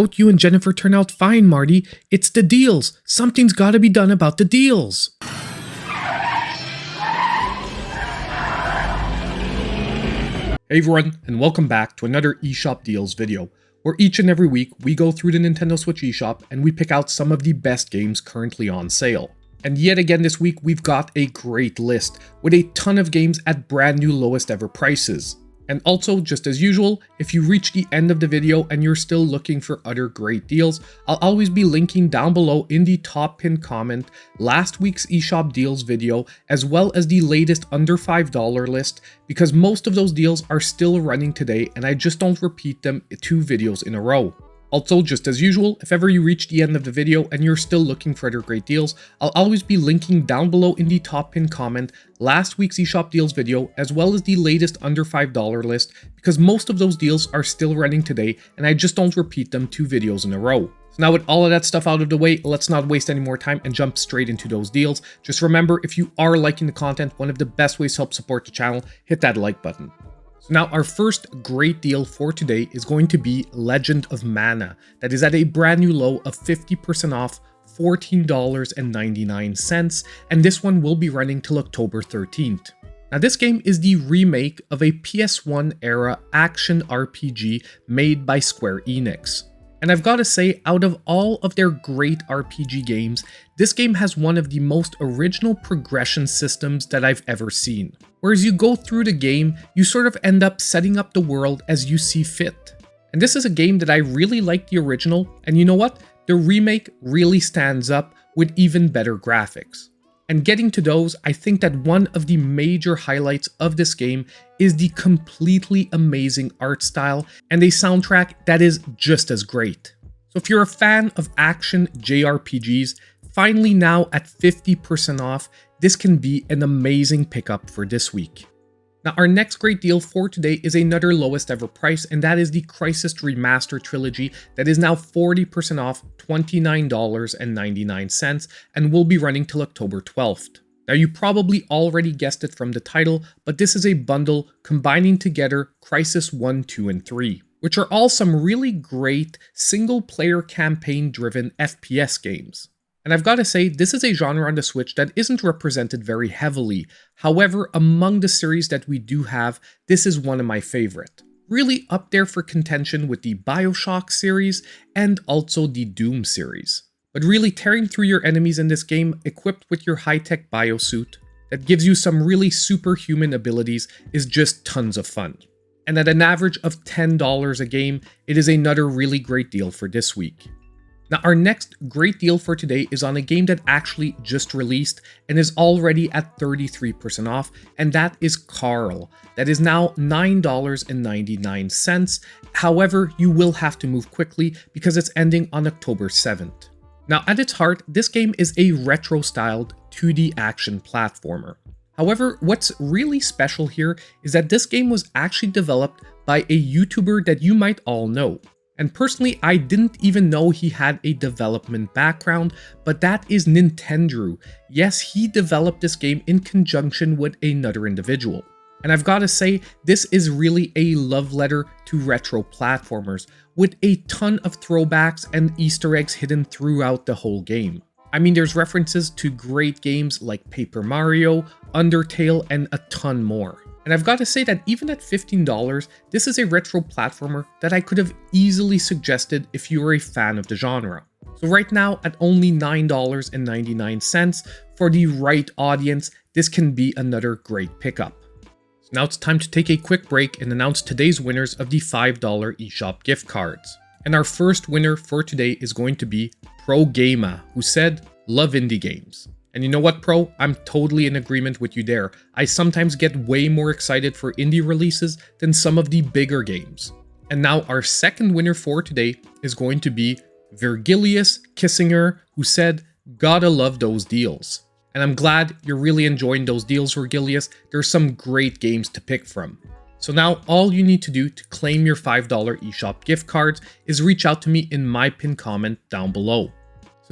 Both you and Jennifer turn out fine, Marty. It's the deals. Something's gotta be done about the deals. Hey everyone, and welcome back to another eShop Deals video, where each and every week we go through the Nintendo Switch eShop and we pick out some of the best games currently on sale. And yet again this week we've got a great list, with a ton of games at brand new lowest ever prices. And also, just as usual, if you reach the end of the video and you're still looking for other great deals, I'll always be linking down below in the top pinned comment last week's eShop Deals video, as well as the latest under $5 list, because most of those deals are still running today and I just don't repeat them 2 videos in a row. Also, just as usual, if ever you reach the end of the video and you're still looking for other great deals, I'll always be linking down below in the top pinned comment last week's eShop Deals video, as well as the latest under $5 list, because most of those deals are still running today and I just don't repeat them 2 videos in a row. So now with all of that stuff out of the way, let's not waste any more time and jump straight into those deals. Just remember, if you are liking the content, one of the best ways to help support the channel, hit that like button. So now our first great deal for today is going to be Legend of Mana, that is at a brand new low of 50% off, $14.99, and this one will be running till October 13th. Now this game is the remake of a PS1 era action RPG made by Square Enix. And I've got to say, out of all of their great RPG games, this game has one of the most original progression systems that I've ever seen. Whereas you go through the game, you sort of end up setting up the world as you see fit. And this is a game that I really like the original, and you know what? The remake really stands up with even better graphics. And getting to those, I think that one of the major highlights of this game is the completely amazing art style and a soundtrack that is just as great. So if you're a fan of action JRPGs, finally now at 50% off, this can be an amazing pickup for this week. Now our next great deal for today is another lowest ever price, and that is the Crysis Remastered Trilogy that is now 40% off, $29.99, and will be running till October 12th. Now you probably already guessed it from the title, but this is a bundle combining together Crysis 1, 2, and 3, which are all some really great single-player campaign-driven FPS games. And I've got to say, this is a genre on the Switch that isn't represented very heavily. However, among the series that we do have, this is one of my favorite. Really up there for contention with the BioShock series and also the Doom series. But really tearing through your enemies in this game, equipped with your high-tech biosuit that gives you some really superhuman abilities, is just tons of fun. And at an average of $10 a game, it is another really great deal for this week. Now our next great deal for today is on a game that actually just released and is already at 33% off, and that is C.A.R.L. That is now $9.99. However, you will have to move quickly because it's ending on October 7th. Now at its heart, this game is a retro-styled 2D action platformer. However, what's really special here is that this game was actually developed by a YouTuber that you might all know. And personally, I didn't even know he had a development background, but that is Nintendo. Yes, he developed this game in conjunction with another individual. And I've got to say, this is really a love letter to retro platformers, with a ton of throwbacks and Easter eggs hidden throughout the whole game. I mean, there's references to great games like Paper Mario, Undertale, and a ton more. And I've got to say that even at $15, this is a retro platformer that I could have easily suggested if you were a fan of the genre. So right now, at only $9.99, for the right audience, this can be another great pickup. So now it's time to take a quick break and announce today's winners of the $5 eShop gift cards. And our first winner for today is going to be Pro Gamer, who said, "Love indie games." And you know what, Pro? I'm totally in agreement with you there. I sometimes get way more excited for indie releases than some of the bigger games. And now our second winner for today is going to be Virgilius Kissinger, who said, "Gotta love those deals." And I'm glad you're really enjoying those deals, Virgilius. There's some great games to pick from. So now all you need to do to claim your $5 eShop gift cards is reach out to me in my pinned comment down below.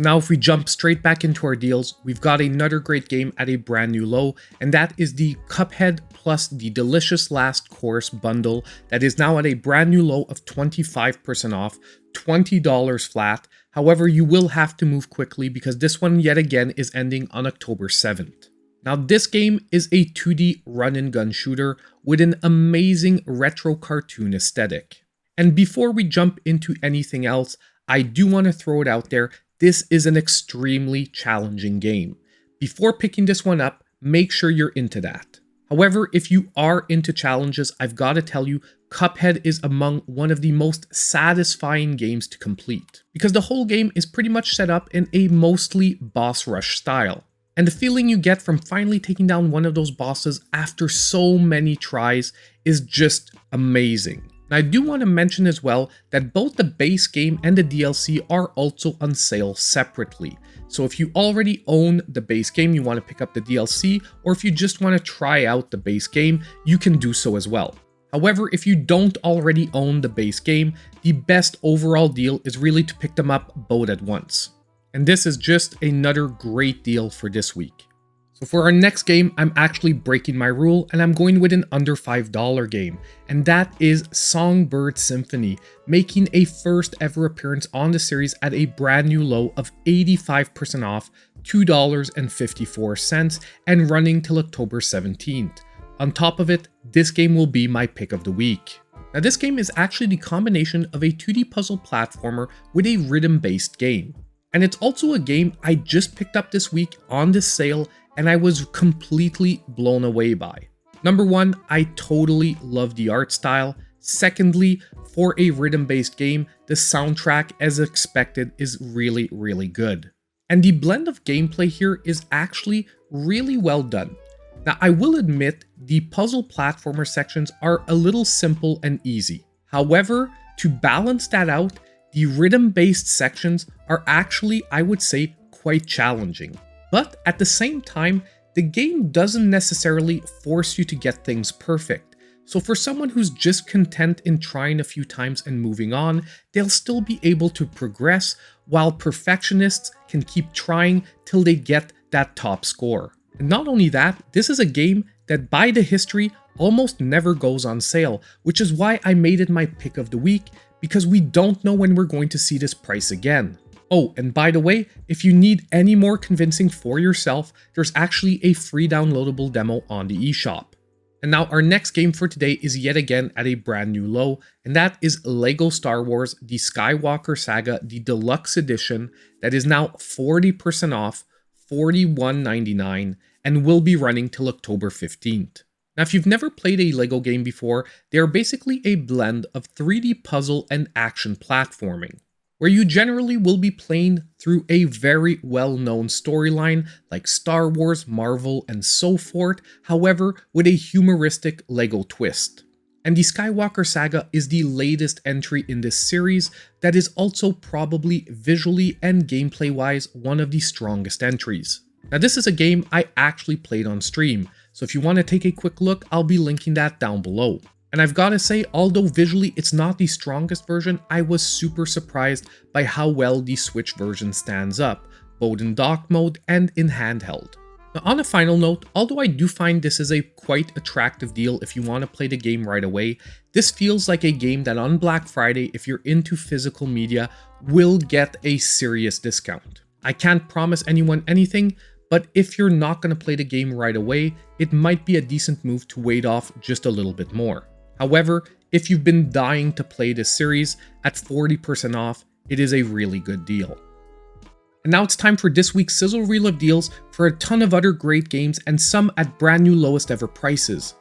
Now if we jump straight back into our deals, we've got another great game at a brand new low, and that is the Cuphead plus the Delicious Last Course bundle that is now at a brand new low of 25% off, $20 flat. However, you will have to move quickly because this one yet again is ending on October 7th. Now this game is a 2D run and gun shooter with an amazing retro cartoon aesthetic. And before we jump into anything else, I do want to throw it out there. This is an extremely challenging game. Before picking this one up, make sure you're into that. However, if you are into challenges, I've got to tell you, Cuphead is among one of the most satisfying games to complete, because the whole game is pretty much set up in a mostly boss rush style. And the feeling you get from finally taking down one of those bosses after so many tries is just amazing. Now, I do want to mention as well that both the base game and the DLC are also on sale separately. So if you already own the base game, you want to pick up the DLC, or if you just want to try out the base game, you can do so as well. However, if you don't already own the base game, the best overall deal is really to pick them up both at once. And this is just another great deal for this week. So for our next game, I'm actually breaking my rule and I'm going with an under $5 game, and that is Songbird Symphony, making a first ever appearance on the series at a brand new low of 85% off, $2.54, and running till October 17th. On top of it, this game will be my pick of the week. Now this game is actually the combination of a 2D puzzle platformer with a rhythm-based game. And it's also a game I just picked up this week on this sale and I was completely blown away by. Number one, I totally love the art style. Secondly, for a rhythm-based game, the soundtrack, as expected, is really, really good. And the blend of gameplay here is actually really well done. Now, I will admit the puzzle platformer sections are a little simple and easy. However, to balance that out, the rhythm-based sections are actually, I would say, quite challenging. But at the same time, the game doesn't necessarily force you to get things perfect. So for someone who's just content in trying a few times and moving on, they'll still be able to progress, while perfectionists can keep trying till they get that top score. And not only that, this is a game that by the history almost never goes on sale, which is why I made it my pick of the week, because we don't know when we're going to see this price again. Oh, and by the way, if you need any more convincing for yourself, there's actually a free downloadable demo on the eShop. And now our next game for today is yet again at a brand new low, and that is LEGO Star Wars The Skywalker Saga, the Deluxe Edition, that is now 40% off, $41.99, and will be running till October 15th. Now, if you've never played a LEGO game before, they are basically a blend of 3D puzzle and action platforming, where you generally will be playing through a very well-known storyline like Star Wars, Marvel, and so forth, however, with a humoristic LEGO twist. And the Skywalker Saga is the latest entry in this series that is also probably visually and gameplay-wise one of the strongest entries. Now this is a game I actually played on stream, so if you want to take a quick look, I'll be linking that down below. And I've got to say, although visually it's not the strongest version, I was super surprised by how well the Switch version stands up, both in dock mode and in handheld. Now on a final note, although I do find this is a quite attractive deal if you want to play the game right away, this feels like a game that on Black Friday, if you're into physical media, will get a serious discount. I can't promise anyone anything, but if you're not going to play the game right away, it might be a decent move to wait off just a little bit more. However, if you've been dying to play this series, at 40% off, it is a really good deal. And now it's time for this week's Sizzle Reel of deals for a ton of other great games and some at brand new lowest ever prices.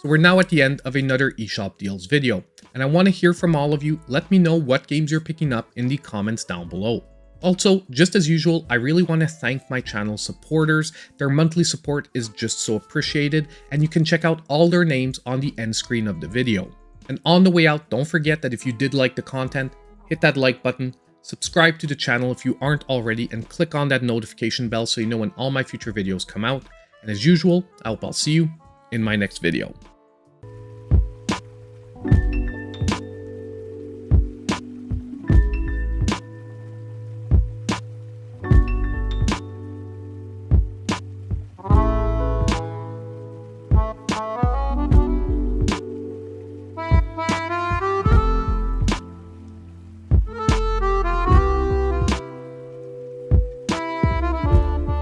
So we're now at the end of another eShop deals video, and I want to hear from all of you. Let me know what games you're picking up in the comments down below. Also, just as usual, I really want to thank my channel supporters. Their monthly support is just so appreciated, and you can check out all their names on the end screen of the video. And on the way out, don't forget that if you did like the content, hit that like button, subscribe to the channel if you aren't already, and click on that notification bell so you know when all my future videos come out. And as usual, I hope I'll see you in my next video.